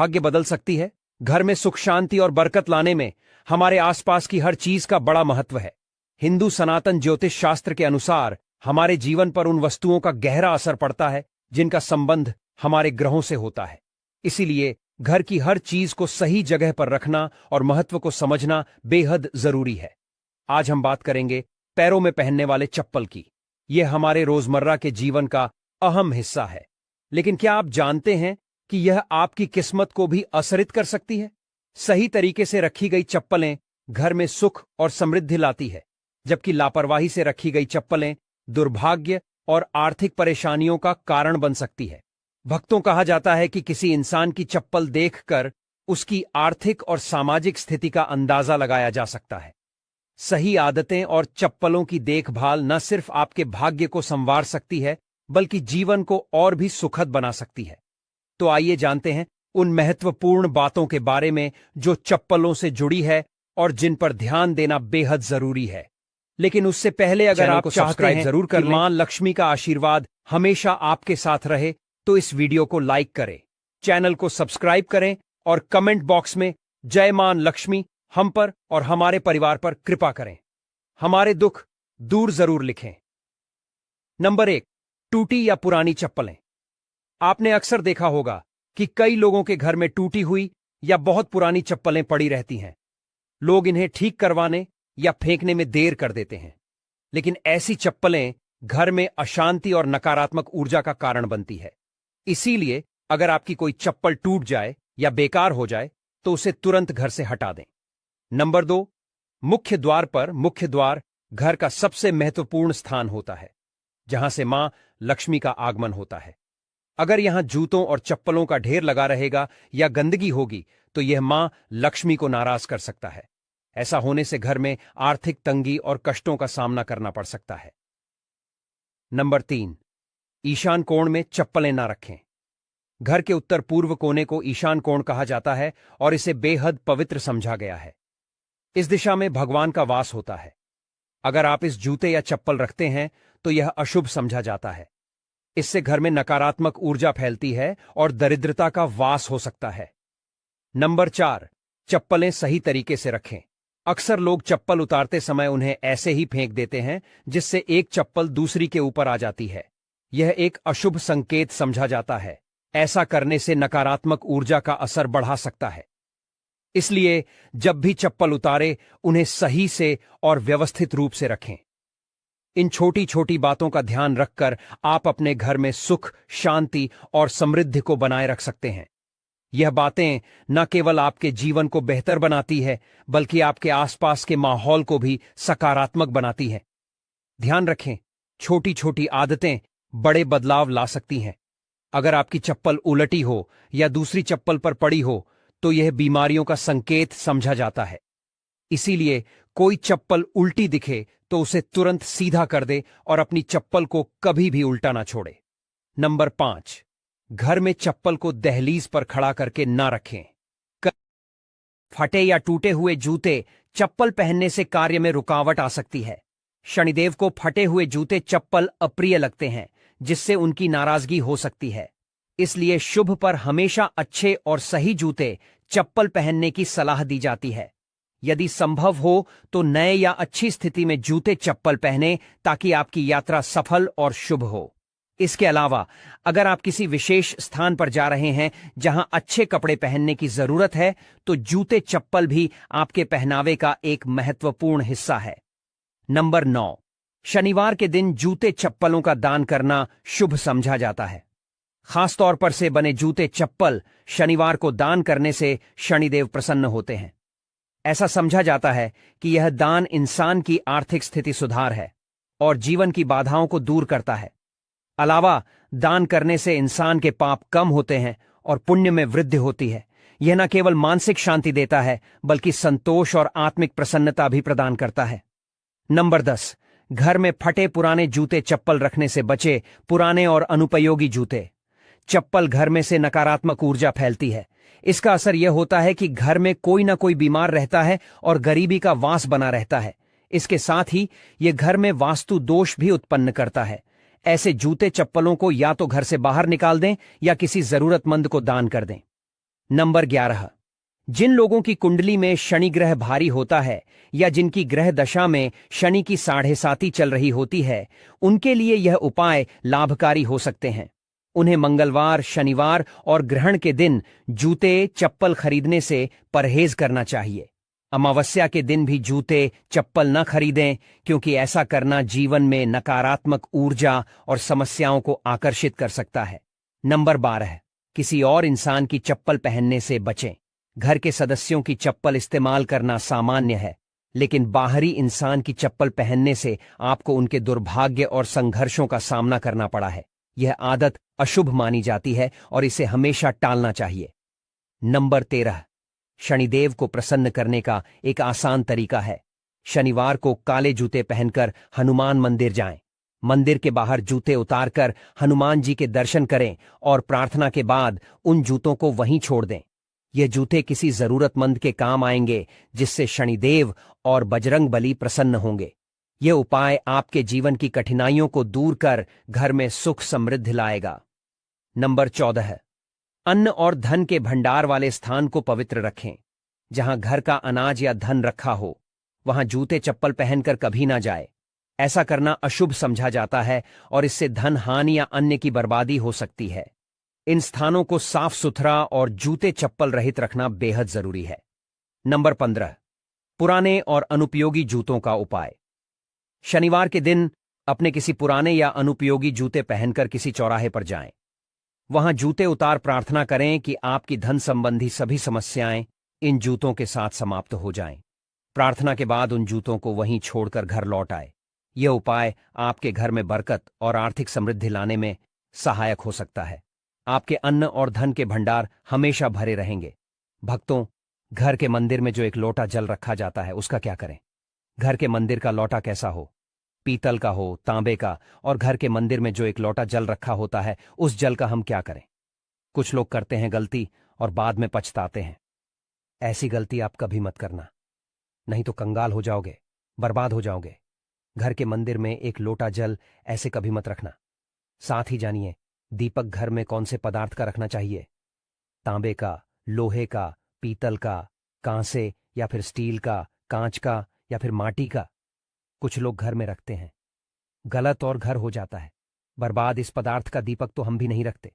भाग्य बदल सकती है। घर में सुख शांति और बरकत लाने में हमारे आसपास की हर चीज का बड़ा महत्व है। हिंदू सनातन ज्योतिष शास्त्र के अनुसार हमारे जीवन पर उन वस्तुओं का गहरा असर पड़ता है जिनका संबंध हमारे ग्रहों से होता है। इसीलिए घर की हर चीज को सही जगह पर रखना और महत्व को समझना बेहद जरूरी है। आज हम बात करेंगे पैरों में पहनने वाले चप्पल की। यह हमारे रोजमर्रा के जीवन का अहम हिस्सा है, लेकिन क्या आप जानते हैं कि यह आपकी किस्मत को भी असरित कर सकती है? सही तरीके से रखी गई चप्पलें घर में सुख और समृद्धि लाती है, जबकि लापरवाही से रखी गई चप्पलें दुर्भाग्य और आर्थिक परेशानियों का कारण बन सकती है। भक्तों कहा जाता है कि किसी इंसान की चप्पल देखकर उसकी आर्थिक और सामाजिक स्थिति का अंदाजा लगाया जा सकता है। सही आदतें और चप्पलों की देखभाल न सिर्फ आपके भाग्य को संवार सकती है, बल्कि जीवन को और भी सुखद बना सकती है। तो आइए जानते हैं उन महत्वपूर्ण बातों के बारे में जो चप्पलों से जुड़ी है और जिन पर ध्यान देना बेहद जरूरी है। लेकिन उससे पहले अगर आप चाहते हैं जरूर कर मां लक्ष्मी का आशीर्वाद हमेशा आपके साथ रहे, तो इस वीडियो को लाइक करें, चैनल को सब्सक्राइब करें और कमेंट बॉक्स में जय मां लक्ष्मी हम पर और हमारे परिवार पर कृपा करें। हमारे दुख दूर जरूर लिखें। नंबर 1, टूटी या पुरानी चप्पलें। आपने अक्सर देखा होगा कि कई लोगों के घर में टूटी हुई या बहुत पुरानी चप्पलें पड़ी रहती हैं। लोग इन्हें ठीक करवाने या फेंकने में देर कर देते हैं, लेकिन ऐसी चप्पलें घर में अशांति और नकारात्मक ऊर्जा का कारण बनती है। इसीलिए अगर आपकी कोई चप्पल टूट जाए या बेकार हो जाए तो उसे तुरंत घर से हटा दें। नंबर 2, मुख्य द्वार पर। मुख्य द्वार घर का सबसे महत्वपूर्ण स्थान होता है, जहां से मां लक्ष्मी का आगमन होता है। अगर यहां जूतों और चप्पलों का ढेर लगा रहेगा या गंदगी होगी तो यह मां लक्ष्मी को नाराज कर सकता है। ऐसा होने से घर में आर्थिक तंगी और कष्टों का सामना करना पड़ सकता है। नंबर 3, ईशान कोण में चप्पलें ना रखें। घर के उत्तर पूर्व कोने को ईशान कोण कहा जाता है और इसे बेहद पवित्र समझा गया है। इस दिशा में भगवान का वास होता है। अगर आप इस जूते या चप्पल रखते हैं तो यह अशुभ समझा जाता है। इससे घर में नकारात्मक ऊर्जा फैलती है और दरिद्रता का वास हो सकता है। नंबर 4, चप्पलें सही तरीके से रखें। अक्सर लोग चप्पल उतारते समय उन्हें ऐसे ही फेंक देते हैं, जिससे एक चप्पल दूसरी के ऊपर आ जाती है। यह एक अशुभ संकेत समझा जाता है। ऐसा करने से नकारात्मक ऊर्जा का असर बढ़ा सकता है। इसलिए जब भी चप्पल उतारे उन्हें सही से और व्यवस्थित रूप से रखें। इन छोटी छोटी बातों का ध्यान रखकर आप अपने घर में सुख, शांति और समृद्धि को बनाए रख सकते हैं। यह बातें न केवल आपके जीवन को बेहतर बनाती है, बल्कि आपके आसपास के माहौल को भी सकारात्मक बनाती है। ध्यान रखें, छोटी छोटी आदतें बड़े बदलाव ला सकती हैं। अगर आपकी चप्पल उलटी हो या दूसरी चप्पल पर पड़ी हो तो यह बीमारियों का संकेत समझा जाता है। इसीलिए कोई चप्पल उल्टी दिखे तो उसे तुरंत सीधा कर दे और अपनी चप्पल को कभी भी उल्टा ना छोड़े। नंबर 5, घर में चप्पल को दहलीज पर खड़ा करके ना रखें। फटे या टूटे हुए जूते चप्पल पहनने से कार्य में रुकावट आ सकती है। शनिदेव को फटे हुए जूते चप्पल अप्रिय लगते हैं, जिससे उनकी नाराजगी हो सकती है। इसलिए शुभ पर हमेशा अच्छे और सही जूते चप्पल पहनने की सलाह दी जाती है। यदि संभव हो तो नए या अच्छी स्थिति में जूते चप्पल पहने, ताकि आपकी यात्रा सफल और शुभ हो। इसके अलावा अगर आप किसी विशेष स्थान पर जा रहे हैं जहां अच्छे कपड़े पहनने की जरूरत है, तो जूते चप्पल भी आपके पहनावे का एक महत्वपूर्ण हिस्सा है। नंबर 9, शनिवार के दिन जूते चप्पलों का दान करना शुभ समझा जाता है। खासतौर पर से बने जूते चप्पल शनिवार को दान करने से शनिदेव प्रसन्न होते हैं। ऐसा समझा जाता है कि यह दान इंसान की आर्थिक स्थिति सुधार है और जीवन की बाधाओं को दूर करता है। अलावा दान करने से इंसान के पाप कम होते हैं और पुण्य में वृद्धि होती है। यह न केवल मानसिक शांति देता है, बल्कि संतोष और आत्मिक प्रसन्नता भी प्रदान करता है। नंबर 10, घर में फटे पुराने जूते चप्पल रखने से बचे। पुराने और अनुपयोगी जूते चप्पल घर में से नकारात्मक ऊर्जा फैलती है। इसका असर यह होता है कि घर में कोई ना कोई बीमार रहता है और गरीबी का वास बना रहता है। इसके साथ ही यह घर में वास्तु दोष भी उत्पन्न करता है। ऐसे जूते चप्पलों को या तो घर से बाहर निकाल दें या किसी जरूरतमंद को दान कर दें। नंबर 11। जिन लोगों की कुंडली में शनि ग्रह भारी होता है या जिनकी ग्रह दशा में शनि की 7.5 चल रही होती है, उनके लिए यह उपाय लाभकारी हो सकते हैं। उन्हें मंगलवार, शनिवार और ग्रहण के दिन जूते चप्पल खरीदने से परहेज करना चाहिए। अमावस्या के दिन भी जूते चप्पल न खरीदें, क्योंकि ऐसा करना जीवन में नकारात्मक ऊर्जा और समस्याओं को आकर्षित कर सकता है। नंबर 12। किसी और इंसान की चप्पल पहनने से बचें। घर के सदस्यों की चप्पल इस्तेमाल करना सामान्य है, लेकिन बाहरी इंसान की चप्पल पहनने से आपको उनके दुर्भाग्य और संघर्षों का सामना करना पड़ा है। यह आदत अशुभ मानी जाती है और इसे हमेशा टालना चाहिए। नंबर 13। शनिदेव को प्रसन्न करने का एक आसान तरीका है। शनिवार को काले जूते पहनकर हनुमान मंदिर जाएं। मंदिर के बाहर जूते उतारकर हनुमान जी के दर्शन करें और प्रार्थना के बाद उन जूतों को वहीं छोड़ दें। ये जूते किसी जरूरतमंद के काम आएंगे, जिससे शनिदेव और बजरंग बली प्रसन्न होंगे। ये उपाय आपके जीवन की कठिनाइयों को दूर कर घर में सुख समृद्धि लाएगा। नंबर 14। अन्न और धन के भंडार वाले स्थान को पवित्र रखें। जहां घर का अनाज या धन रखा हो, वहां जूते चप्पल पहनकर कभी ना जाए। ऐसा करना अशुभ समझा जाता है और इससे धन हानि या अन्य की बर्बादी हो सकती है। इन स्थानों को साफ सुथरा और जूते चप्पल रहित रखना बेहद जरूरी है। नंबर 15। पुराने और अनुपयोगी जूतों का उपाय। शनिवार के दिन अपने किसी पुराने या अनुपयोगी जूते पहनकर किसी चौराहे पर जाएं। वहां जूते उतार प्रार्थना करें कि आपकी धन संबंधी सभी समस्याएं इन जूतों के साथ समाप्त हो जाएं। प्रार्थना के बाद उन जूतों को वहीं छोड़कर घर लौट आए। यह उपाय आपके घर में बरकत और आर्थिक समृद्धि लाने में सहायक हो सकता है। आपके अन्न और धन के भंडार हमेशा भरे रहेंगे। भक्तों, घर के मंदिर में जो एक लोटा जल रखा जाता है, उसका क्या करें? घर के मंदिर का लोटा कैसा हो? पीतल का हो, तांबे का। और घर के मंदिर में जो एक लोटा जल रखा होता है, उस जल का हम क्या करें? कुछ लोग करते हैं गलती और बाद में पछताते हैं। ऐसी गलती आप कभी मत करना, नहीं तो कंगाल हो जाओगे, बर्बाद हो जाओगे। घर के मंदिर में एक लोटा जल ऐसे कभी मत रखना। साथ ही जानिए, दीपक घर में कौन से पदार्थ का रखना चाहिए? तांबे का, लोहे का, पीतल का, कांसे या फिर स्टील का, कांच का या फिर माटी का। कुछ लोग घर में रखते हैं, गलत और घर हो जाता है बर्बाद। इस पदार्थ का दीपक तो हम भी नहीं रखते।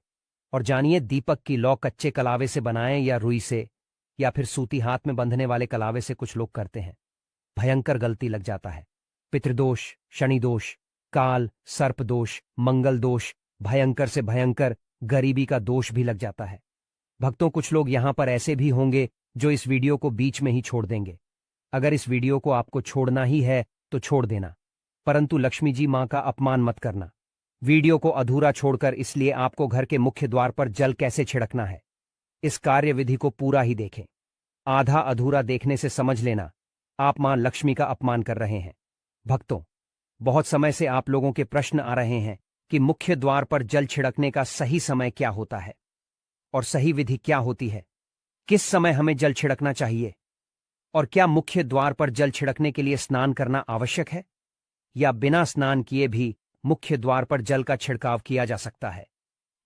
और जानिए, दीपक की लौ कच्चे कलावे से बनाएं या रुई से या फिर सूती हाथ में बंधने वाले कलावे से कुछ लोग करते हैं। भयंकर गलती लग जाता है। पितृदोष, शनि दोष, काल, सर्प दोष, मंगल दोष, भयंकर से भयंकर गरीबी का दोष भी लग जाता है। भक्तों, कुछ लोग यहां पर ऐसे भी होंगे जो इस वीडियो को बीच में ही छोड़ देंगे। अगर इस वीडियो को आपको छोड़ना ही है तो छोड़ देना, परंतु लक्ष्मी जी मां का अपमान मत करना। वीडियो को अधूरा छोड़कर इसलिए आपको घर के मुख्य द्वार पर जल कैसे छिड़कना है, इस कार्यविधि को पूरा ही देखें। आधा अधूरा देखने से समझ लेना आप मां लक्ष्मी का अपमान कर रहे हैं। भक्तों, बहुत समय से आप लोगों के प्रश्न आ रहे हैं कि मुख्य द्वार पर जल छिड़कने का सही समय क्या होता है और सही विधि क्या होती है। किस समय हमें जल छिड़कना चाहिए और क्या मुख्य द्वार पर जल छिड़कने के लिए स्नान करना आवश्यक है या बिना स्नान किए भी मुख्य द्वार पर जल का छिड़काव किया जा सकता है?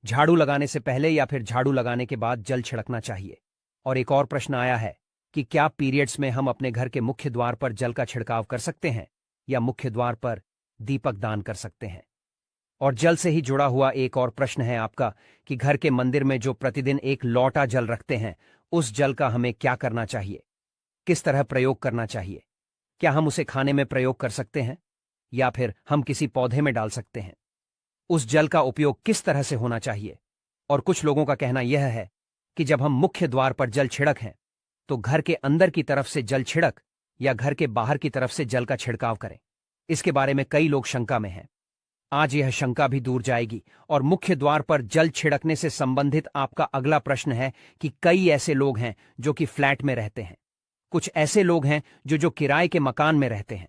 झाड़ू लगाने से पहले या फिर झाड़ू लगाने के बाद जल छिड़कना चाहिए? और एक और प्रश्न आया है कि क्या पीरियड्स में हम अपने घर के मुख्य द्वार पर जल का छिड़काव कर सकते हैं या मुख्य द्वार पर दीपक दान कर सकते हैं? और जल से ही जुड़ा हुआ एक और प्रश्न है आपका कि घर के मंदिर में जो प्रतिदिन एक लोटा जल रखते हैं, उस जल का हमें क्या करना चाहिए, किस तरह प्रयोग करना चाहिए? क्या हम उसे खाने में प्रयोग कर सकते हैं या फिर हम किसी पौधे में डाल सकते हैं? उस जल का उपयोग किस तरह से होना चाहिए? और कुछ लोगों का कहना यह है कि जब हम मुख्य द्वार पर जल छिड़क हैं तो घर के अंदर की तरफ से जल छिड़क या घर के बाहर की तरफ से जल का छिड़काव करें। इसके बारे में कई लोग शंका में हैं। आज यह शंका भी दूर जाएगी और मुख्य द्वार पर जल छिड़कने से संबंधित आपका अगला प्रश्न है कि कई ऐसे लोग हैं जो कि फ्लैट में रहते हैं, कुछ ऐसे लोग हैं जो किराए के मकान में रहते हैं,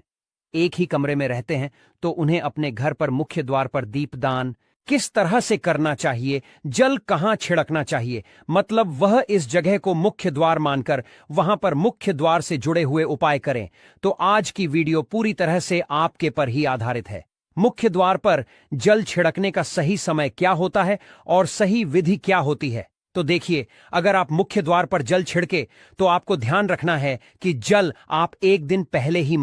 एक ही कमरे में रहते हैं, तो उन्हें अपने घर पर मुख्य द्वार पर दीपदान किस तरह से करना चाहिए, जल कहां छिड़कना चाहिए, मतलब वह इस जगह को मुख्य द्वार मानकर वहां पर मुख्य द्वार से जुड़े हुए उपाय करें। तो आज की वीडियो पूरी तरह से आपके पर ही आधारित है। मुख्य द्वार पर जल छिड़कने का सही समय क्या होता है और सही विधि क्या होती है, तो देखिए, अगर आप मुख्य द्वार पर जल छिड़के तो आपको ध्यान रखना है कि जल आप एक दिन पहले ही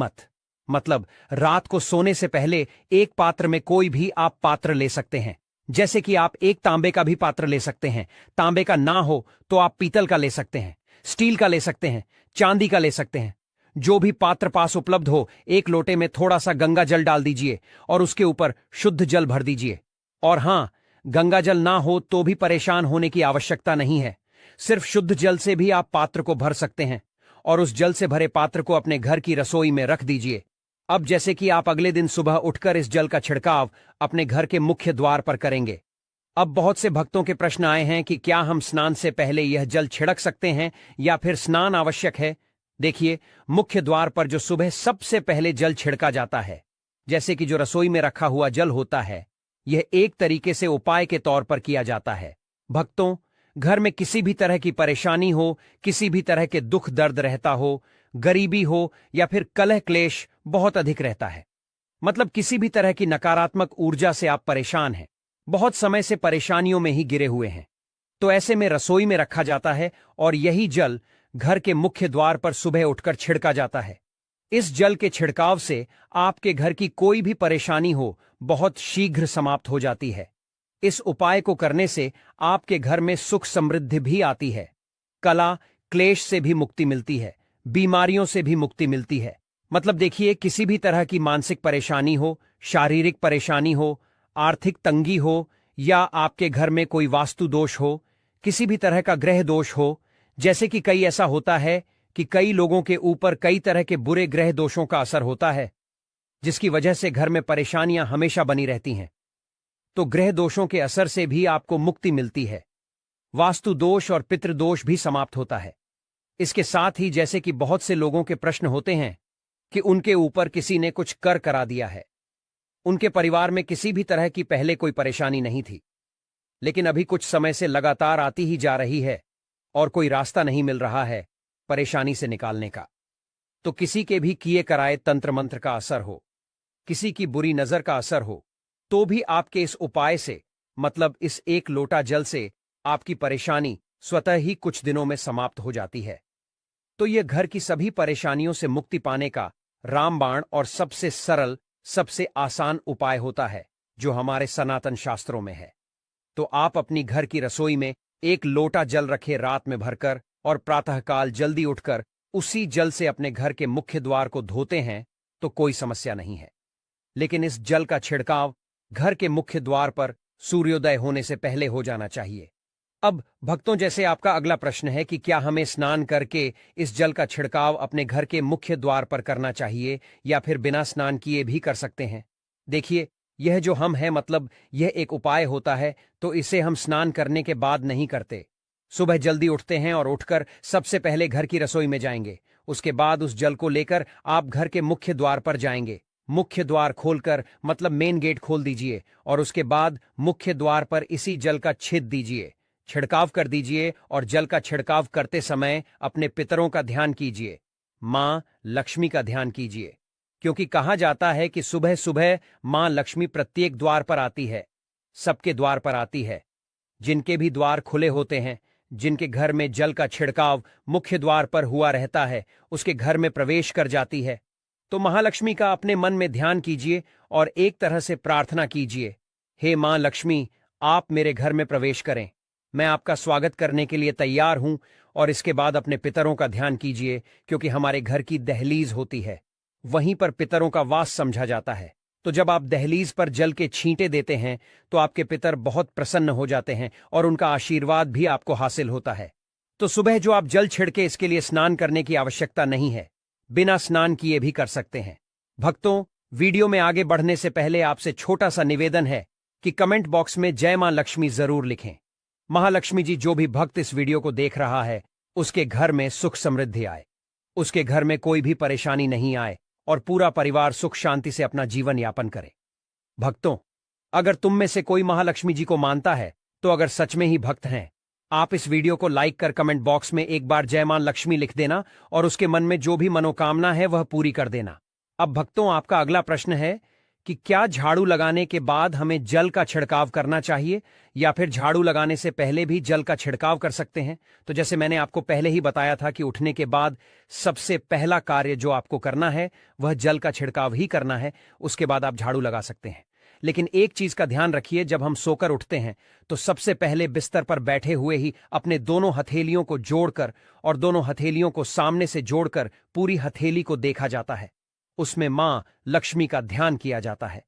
मतलब रात को सोने से पहले एक पात्र में कोई भी आप पात्र ले सकते हैं। जैसे कि आप एक तांबे का भी पात्र ले सकते हैं। तांबे का ना हो तो आप पीतल का ले सकते हैं, स्टील का ले सकते हैं, चांदी का ले सकते हैं। जो भी पात्र पास उपलब्ध हो, एक लोटे में थोड़ा सा गंगा जल डाल दीजिए और उसके ऊपर शुद्ध जल भर दीजिए। और हां, गंगा जल ना हो तो भी परेशान होने की आवश्यकता नहीं है। सिर्फ शुद्ध जल से भी आप पात्र को भर सकते हैं और उस जल से भरे पात्र को अपने घर की रसोई में रख दीजिए। अब जैसे कि आप अगले दिन सुबह उठकर इस जल का छिड़काव अपने घर के मुख्य द्वार पर करेंगे। अब बहुत से भक्तों के प्रश्न आए हैं कि क्या हम स्नान से पहले यह जल छिड़क सकते हैं या फिर स्नान आवश्यक है। देखिए, मुख्य द्वार पर जो सुबह सबसे पहले जल छिड़का जाता है, जैसे कि जो रसोई में रखा हुआ जल होता है, यह एक तरीके से उपाय के तौर पर किया जाता है। भक्तों, घर में किसी भी तरह की परेशानी हो, किसी भी तरह के दुख दर्द रहता हो, गरीबी हो या फिर कलह क्लेश बहुत अधिक रहता है, मतलब किसी भी तरह की नकारात्मक ऊर्जा से आप परेशान हैं, बहुत समय से परेशानियों में ही गिरे हुए हैं, तो ऐसे में रसोई में रखा जाता है और यही जल घर के मुख्य द्वार पर सुबह उठकर छिड़का जाता है। इस जल के छिड़काव से आपके घर की कोई भी परेशानी हो बहुत शीघ्र समाप्त हो जाती है। इस उपाय को करने से आपके घर में सुख समृद्धि भी आती है, कला क्लेश से भी मुक्ति मिलती है, बीमारियों से भी मुक्ति मिलती है। मतलब देखिए, किसी भी तरह की मानसिक परेशानी हो, शारीरिक परेशानी हो, आर्थिक तंगी हो या आपके घर में कोई वास्तु दोष हो, किसी भी तरह का ग्रह दोष हो, जैसे कि कई ऐसा होता है कि कई लोगों के ऊपर कई तरह के बुरे ग्रह दोषों का असर होता है, जिसकी वजह से घर में परेशानियां हमेशा बनी रहती हैं। तो ग्रह दोषों के असर से भी आपको मुक्ति मिलती है। वास्तु दोष और पितृदोष भी समाप्त होता है। इसके साथ ही जैसे कि बहुत से लोगों के प्रश्न होते हैं कि उनके ऊपर किसी ने कुछ कर करा दिया है, उनके परिवार में किसी भी तरह की पहले कोई परेशानी नहीं थी, लेकिन अभी कुछ समय से लगातार आती ही जा रही है और कोई रास्ता नहीं मिल रहा है परेशानी से निकालने का। तो किसी के भी किए कराए तंत्र मंत्र का असर हो, किसी की बुरी नजर का असर हो, तो भी आपके इस उपाय से, मतलब इस एक लोटा जल से, आपकी परेशानी स्वतः ही कुछ दिनों में समाप्त हो जाती है। तो यह घर की सभी परेशानियों से मुक्ति पाने का रामबाण और सबसे सरल, सबसे आसान उपाय होता है जो हमारे सनातन शास्त्रों में है। तो आप अपनी घर की रसोई में एक लोटा जल रखे रात में भरकर और प्रातःकाल जल्दी उठकर उसी जल से अपने घर के मुख्य द्वार को धोते हैं तो कोई समस्या नहीं है। लेकिन इस जल का छिड़काव घर के मुख्य द्वार पर सूर्योदय होने से पहले हो जाना चाहिए। अब भक्तों, जैसे आपका अगला प्रश्न है कि क्या हमें स्नान करके इस जल का छिड़काव अपने घर के मुख्य द्वार पर करना चाहिए या फिर बिना स्नान किए भी कर सकते हैं। देखिए, यह जो हम है, मतलब यह एक उपाय होता है, तो इसे हम स्नान करने के बाद नहीं करते। सुबह जल्दी उठते हैं और उठकर सबसे पहले घर की रसोई में जाएंगे। उसके बाद उस जल को लेकर आप घर के मुख्य द्वार पर जाएंगे। मुख्य द्वार खोलकर, मतलब मेन गेट खोल दीजिए और उसके बाद मुख्य द्वार पर इसी जल का छेद दीजिए, छिड़काव कर दीजिए और जल का छिड़काव करते समय अपने पितरों का ध्यान कीजिए, मां लक्ष्मी का ध्यान कीजिए, क्योंकि कहा जाता है कि सुबह सुबह मां लक्ष्मी प्रत्येक द्वार पर आती है, सबके द्वार पर आती है। जिनके भी द्वार खुले होते हैं, जिनके घर में जल का छिड़काव मुख्य द्वार पर हुआ रहता है, उसके घर में प्रवेश कर जाती है। तो महालक्ष्मी का अपने मन में ध्यान कीजिए और एक तरह से प्रार्थना कीजिए, हे मां लक्ष्मी, आप मेरे घर में प्रवेश करें, मैं आपका स्वागत करने के लिए तैयार हूं। और इसके बाद अपने पितरों का ध्यान कीजिए, क्योंकि हमारे घर की दहलीज होती है, वहीं पर पितरों का वास समझा जाता है। तो जब आप दहलीज पर जल के छींटे देते हैं तो आपके पितर बहुत प्रसन्न हो जाते हैं और उनका आशीर्वाद भी आपको हासिल होता है। तो सुबह जो आप जल छिड़के, इसके लिए स्नान करने की आवश्यकता नहीं है, बिना स्नान किए भी कर सकते हैं। भक्तों, वीडियो में आगे बढ़ने से पहले आपसे छोटा सा निवेदन है कि कमेंट बॉक्स में जय मां लक्ष्मी जरूर लिखें। महालक्ष्मी जी, जो भी भक्त इस वीडियो को देख रहा है, उसके घर में सुख समृद्धि आए, उसके घर में कोई भी परेशानी नहीं आए और पूरा परिवार सुख शांति से अपना जीवन यापन करे। भक्तों, अगर तुम में से कोई महालक्ष्मी जी को मानता है, तो अगर सच में ही भक्त हैं, आप इस वीडियो को लाइक कर कमेंट बॉक्स में एक बार जय मां लक्ष्मी लिख देना और उसके मन में जो भी मनोकामना है वह पूरी कर देना। अब भक्तों, आपका अगला प्रश्न है कि क्या झाड़ू लगाने के बाद हमें जल का छिड़काव करना चाहिए या फिर झाड़ू लगाने से पहले भी जल का छिड़काव कर सकते हैं। तो जैसे मैंने आपको पहले ही बताया था कि उठने के बाद सबसे पहला कार्य जो आपको करना है वह जल का छिड़काव ही करना है, उसके बाद आप झाड़ू लगा सकते हैं। लेकिन एक चीज का ध्यान रखिए, जब हम सोकर उठते हैं तो सबसे पहले बिस्तर पर बैठे हुए ही अपने दोनों हथेलियों को जोड़कर और दोनों हथेलियों को सामने से जोड़कर पूरी हथेली को देखा जाता है। उसमें मां लक्ष्मी का ध्यान किया जाता है।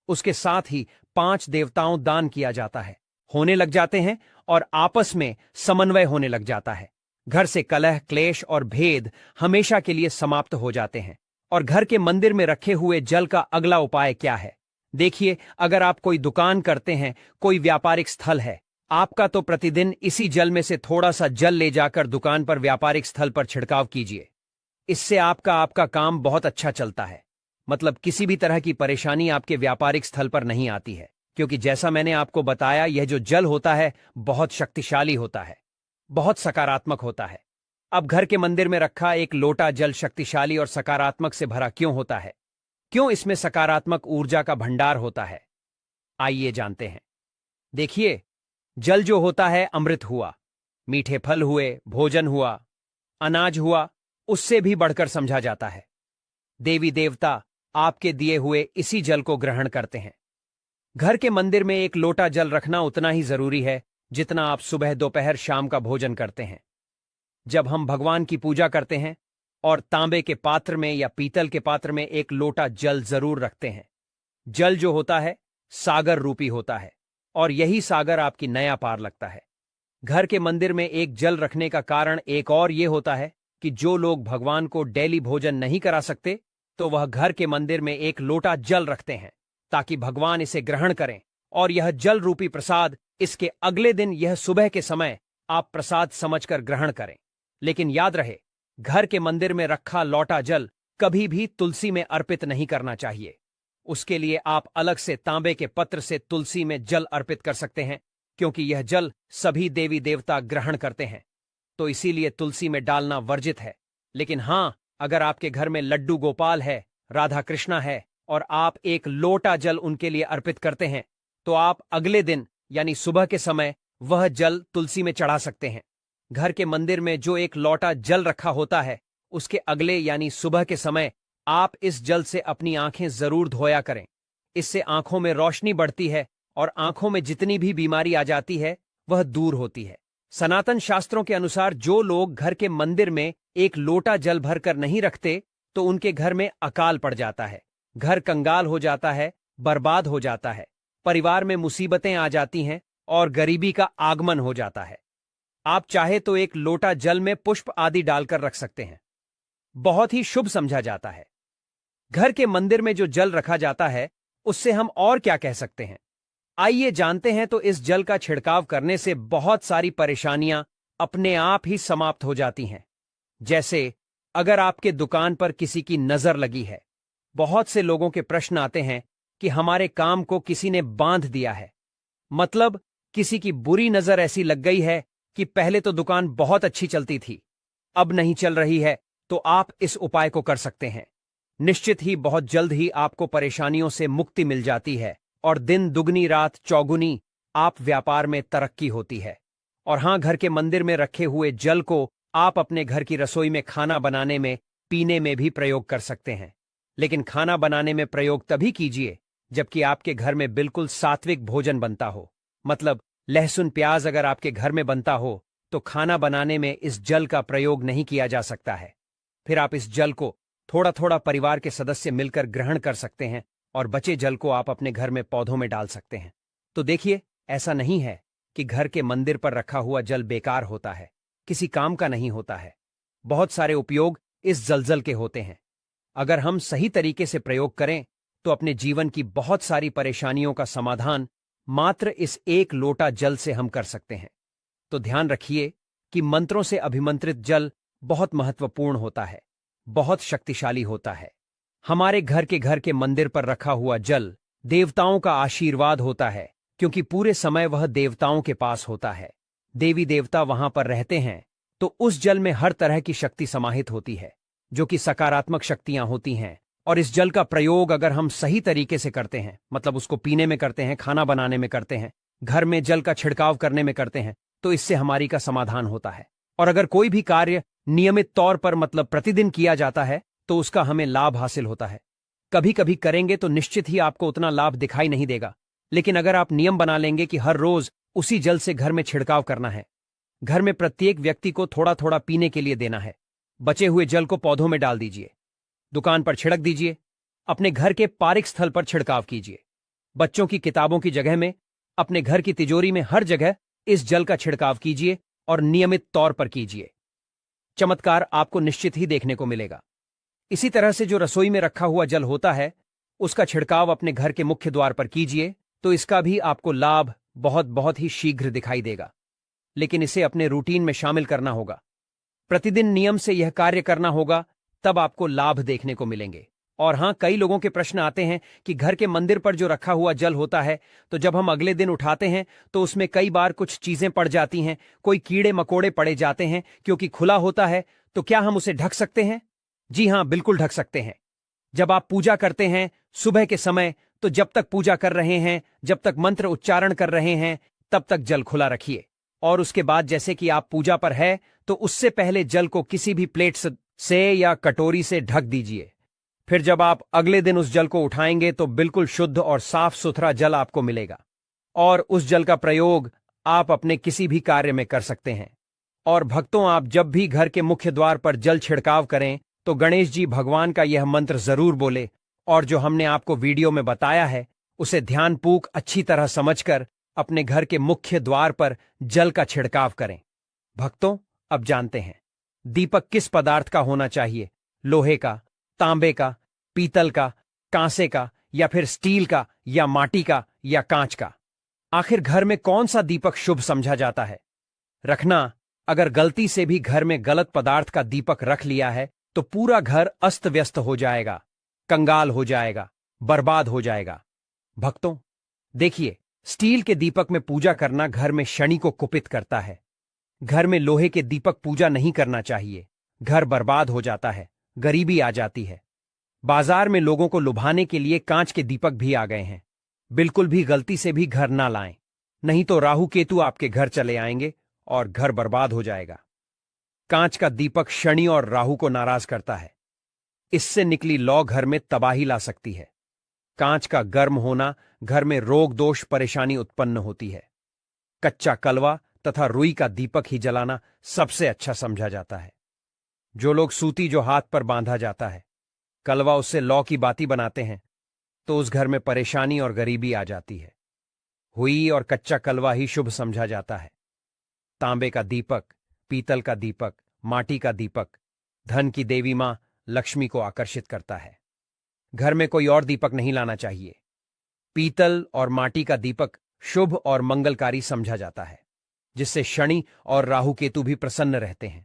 उसके साथ ही 5 देवताओं दान किया जाता है, होने लग जाते हैं और आपस में समन्वय होने लग जाता है। घर से कलह, क्लेश और भेद हमेशा के लिए समाप्त हो जाते हैं। और घर के मंदिर में रखे हुए जल का अगला उपाय क्या है? देखिए, अगर आप कोई दुकान करते हैं, कोई व्यापारिक स्थल है, आपका तो प्रतिदिन इसी जल में से थोड़ा सा जल ले जाकर दुकान पर व्यापारिक स्थल पर छिड़काव कीजिए। इससे आपका काम बहुत अच्छा चलता है। मतलब किसी भी तरह की परेशानी आपके व्यापारिक स्थल पर नहीं आती है, क्योंकि जैसा मैंने आपको बताया, यह जो जल होता है बहुत शक्तिशाली होता है, बहुत सकारात्मक होता है। अब घर के मंदिर में रखा एक लोटा जल शक्तिशाली और सकारात्मक से भरा क्यों होता है? क्यों इसमें सकारात्मक ऊर्जा का भंडार होता है? आइए जानते हैं। देखिए, जल जो होता है अमृत हुआ, मीठे फल हुए, भोजन हुआ, अनाज हुआ, उससे भी बढ़कर समझा जाता है। देवी देवता आपके दिए हुए इसी जल को ग्रहण करते हैं। घर के मंदिर में एक लोटा जल रखना उतना ही जरूरी है जितना आप सुबह, दोपहर, शाम का भोजन करते हैं। जब हम भगवान की पूजा करते हैं और तांबे के पात्र में या पीतल के पात्र में एक लोटा जल जरूर रखते हैं। जल जो होता है सागर रूपी होता है और यही सागर आपकी नया पार लगता है। घर के मंदिर में एक जल रखने का कारण एक और यह होता है कि जो लोग भगवान को डेली भोजन नहीं करा सकते तो वह घर के मंदिर में एक लोटा जल रखते हैं ताकि भगवान इसे ग्रहण करें और यह जल रूपी प्रसाद इसके अगले दिन यह सुबह के समय आप प्रसाद समझकर ग्रहण करें। लेकिन याद रहे, घर के मंदिर में रखा लौटा जल कभी भी तुलसी में अर्पित नहीं करना चाहिए। उसके लिए आप अलग से तांबे के पत्र से तुलसी में जल अर्पित कर सकते हैं, क्योंकि यह जल सभी देवी देवता ग्रहण करते हैं, तो इसीलिए तुलसी में डालना वर्जित है। लेकिन हां, अगर आपके घर में लड्डू गोपाल है, राधा कृष्णा है और आप एक लोटा जल उनके लिए अर्पित करते हैं, तो आप अगले दिन यानी सुबह के समय वह जल तुलसी में चढ़ा सकते हैं। घर के मंदिर में जो एक लोटा जल रखा होता है, उसके अगले यानी सुबह के समय आप इस जल से अपनी आंखें जरूर धोया करें। इससे आंखों में रोशनी बढ़ती है और आंखों में जितनी भी बीमारी आ जाती है वह दूर होती है। सनातन शास्त्रों के अनुसार जो लोग घर के मंदिर में एक लोटा जल भरकर नहीं रखते तो उनके घर में अकाल पड़ जाता है, घर कंगाल हो जाता है, बर्बाद हो जाता है, परिवार में मुसीबतें आ जाती हैं और गरीबी का आगमन हो जाता है। आप चाहे तो एक लोटा जल में पुष्प आदि डालकर रख सकते हैं, बहुत ही शुभ समझा जाता है। घर के मंदिर में जो जल रखा जाता है उससे हम और क्या कह सकते हैं, आइए जानते हैं। तो इस जल का छिड़काव करने से बहुत सारी परेशानियां अपने आप ही समाप्त हो जाती हैं। जैसे अगर आपके दुकान पर किसी की नजर लगी है, बहुत से लोगों के प्रश्न आते हैं कि हमारे काम को किसी ने बांध दिया है, मतलब किसी की बुरी नजर ऐसी लग गई है कि पहले तो दुकान बहुत अच्छी चलती थी, अब नहीं चल रही है, तो आप इस उपाय को कर सकते हैं। निश्चित ही बहुत जल्द ही आपको परेशानियों से मुक्ति मिल जाती है और दिन दुगनी रात चौगुनी आप व्यापार में तरक्की होती है। और हां, घर के मंदिर में रखे हुए जल को आप अपने घर की रसोई में खाना बनाने में, पीने में भी प्रयोग कर सकते हैं। लेकिन खाना बनाने में प्रयोग तभी कीजिए जबकि आपके घर में बिल्कुल सात्विक भोजन बनता हो। मतलब लहसुन प्याज अगर आपके घर में बनता हो तो खाना बनाने में इस जल का प्रयोग नहीं किया जा सकता है। फिर आप इस जल को थोड़ा थोड़ा परिवार के सदस्य मिलकर ग्रहण कर सकते हैं और बचे जल को आप अपने घर में पौधों में डाल सकते हैं। तो देखिए, ऐसा नहीं है कि घर के मंदिर पर रखा हुआ जल बेकार होता है, किसी काम का नहीं होता है। बहुत सारे उपयोग इस जल के होते हैं। अगर हम सही तरीके से प्रयोग करें तो अपने जीवन की बहुत सारी परेशानियों का समाधान मात्र इस एक लोटा जल से हम कर सकते हैं। तो ध्यान रखिए कि मंत्रों से अभिमंत्रित जल बहुत महत्वपूर्ण होता है, बहुत शक्तिशाली होता है। हमारे घर के मंदिर पर रखा हुआ जल देवताओं का आशीर्वाद होता है, क्योंकि पूरे समय वह देवताओं के पास होता है। देवी देवता वहां पर रहते हैं, तो उस जल में हर तरह की शक्ति समाहित होती है, जो कि सकारात्मक शक्तियां होती हैं और इस जल का प्रयोग अगर हम सही तरीके से करते हैं, मतलब उसको पीने में करते हैं, खाना बनाने में करते हैं, घर में जल का छिड़काव करने में करते हैं, तो इससे हमारी का समाधान होता है। और अगर कोई भी कार्य नियमित तौर पर मतलब प्रतिदिन किया जाता है तो उसका हमें लाभ हासिल होता है। कभी कभी करेंगे तो निश्चित ही आपको उतना लाभ दिखाई नहीं देगा, लेकिन अगर आप नियम बना लेंगे कि हर रोज उसी जल से घर में छिड़काव करना है, घर में प्रत्येक व्यक्ति को थोड़ा थोड़ा पीने के लिए देना है, बचे हुए जल को पौधों में डाल दीजिए, दुकान पर छिड़क दीजिए, अपने घर के पारिक स्थल पर छिड़काव कीजिए, बच्चों की किताबों की जगह में, अपने घर की तिजोरी में, हर जगह इस जल का छिड़काव कीजिए और नियमित तौर पर कीजिए। चमत्कार आपको निश्चित ही देखने को मिलेगा। इसी तरह से जो रसोई में रखा हुआ जल होता है उसका छिड़काव अपने घर के मुख्य द्वार पर कीजिए, तो इसका भी आपको लाभ बहुत बहुत ही शीघ्र दिखाई देगा। लेकिन इसे अपने रूटीन में शामिल करना होगा, प्रतिदिन नियम से यह कार्य करना होगा, तब आपको लाभ देखने को मिलेंगे। और हां, कई लोगों के प्रश्न आते हैं कि घर के मंदिर पर जो रखा हुआ जल होता है तो जब हम अगले दिन उठाते हैं तो उसमें कई बार कुछ चीजें पड़ जाती हैं, कोई कीड़े मकोड़े पड़े जाते हैं क्योंकि खुला होता है, तो क्या हम उसे ढक सकते हैं? जी हां, बिल्कुल ढक सकते हैं। जब आप पूजा करते हैं सुबह के समय, तो जब तक पूजा कर रहे हैं, जब तक मंत्र उच्चारण कर रहे हैं, तब तक जल खुला रखिए। और उसके बाद जैसे कि आप पूजा पर है तो उससे पहले जल को किसी भी प्लेट से या कटोरी से ढक दीजिए। फिर जब आप अगले दिन उस जल को उठाएंगे तो बिल्कुल शुद्ध और साफ सुथरा जल आपको मिलेगा, और उस जल का प्रयोग आप अपने किसी भी कार्य में कर सकते हैं। और भक्तों, आप जब भी घर के मुख्य द्वार पर जल छिड़काव करें तो गणेश जी भगवान का यह मंत्र जरूर बोले, और जो हमने आपको वीडियो में बताया है उसे ध्यानपूर्वक अच्छी तरह समझकर अपने घर के मुख्य द्वार पर जल का छिड़काव करें। भक्तों, अब जानते हैं दीपक किस पदार्थ का होना चाहिए, लोहे का, तांबे का, पीतल का, कांसे का, या फिर स्टील का, या माटी का, या कांच का। आखिर घर में कौन सा दीपक शुभ समझा जाता है? रखना, अगर गलती से भी घर में गलत पदार्थ का दीपक रख लिया है तो पूरा घर अस्त व्यस्त हो जाएगा, कंगाल हो जाएगा, बर्बाद हो जाएगा। भक्तों देखिए, स्टील के दीपक में पूजा करना घर में शनि को कुपित करता है। घर में लोहे के दीपक पूजा नहीं करना चाहिए, घर बर्बाद हो जाता है, गरीबी आ जाती है। बाजार में लोगों को लुभाने के लिए कांच के दीपक भी आ गए हैं। बिल्कुल भी गलती से भी घर ना लाएं, नहीं तो राहु केतु आपके घर चले आएंगे और घर बर्बाद हो जाएगा। कांच का दीपक शनि और राहु को नाराज करता है, इससे निकली लौ घर में तबाही ला सकती है। कांच का गर्म होना घर में रोग दोष परेशानी उत्पन्न होती है। कच्चा कलवा तथा रुई का दीपक ही जलाना सबसे अच्छा समझा जाता है। जो लोग सूती जो हाथ पर बांधा जाता है, कलवा उससे लौ की बाती बनाते हैं, तो उस घर में परेशानी और गरीबी आ जाती है। हुई और कच्चा कलवा ही शुभ समझा जाता है। तांबे का दीपक, पीतल का दीपक, माटी का दीपक धन की देवी मां लक्ष्मी को आकर्षित करता है। घर में कोई और दीपक नहीं लाना चाहिए। पीतल और माटी का दीपक शुभ और मंगलकारी समझा जाता है, जिससे शनि और राहु केतु भी प्रसन्न रहते हैं।